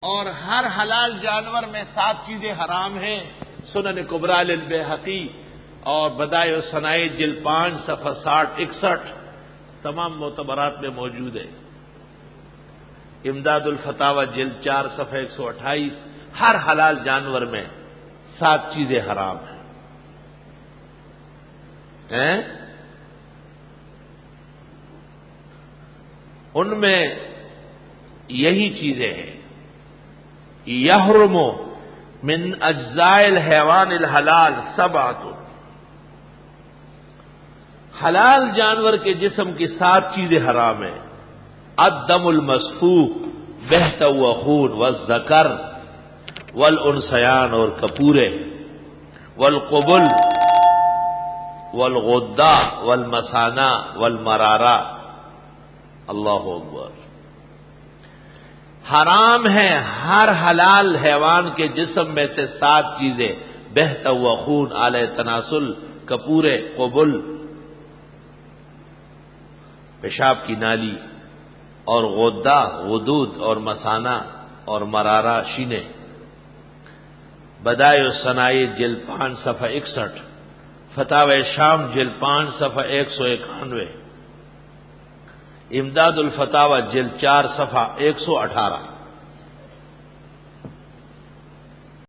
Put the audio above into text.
اور ہر حلال جانور میں 7 چیزیں حرام ہیں۔ سنن کبریٰ للبیہقی اور بدائع الصنائع جلد 5 صفحہ 60-61 تمام معتبرات میں موجود ہے۔ امداد الفتاوی جلد 4 صفحہ 128 ہر حلال جانور میں 7 چیزیں حرام ہیں۔ ان میں یہی چیزیں ہیں۔ یحرم من اجزاء الحیوان الحلال 7، حلال جانور کے جسم کی 7 چیزیں حرام ہیں۔ الدم المسفوح، بہتا ہوا خون، والذکر والانثیان اور کپورے، والقبل والغدہ والمثانہ والمرارہ۔ اللہ اکبر۔ حرام ہے ہر حلال حیوان کے جسم میں سے 7 چیزیں: بہتا ہوا خون، آلہ تناسل، کپورے، قبل پیشاب کی نالی، اور غدہ غدود، اور مثانہ اور مرارہ شینے۔ بدائع الصنائع جلد 5 صفحہ 61، فتاوی شام جلد 5 صفحہ 191، امداد الفتاوی جلد 4 صفحہ 118۔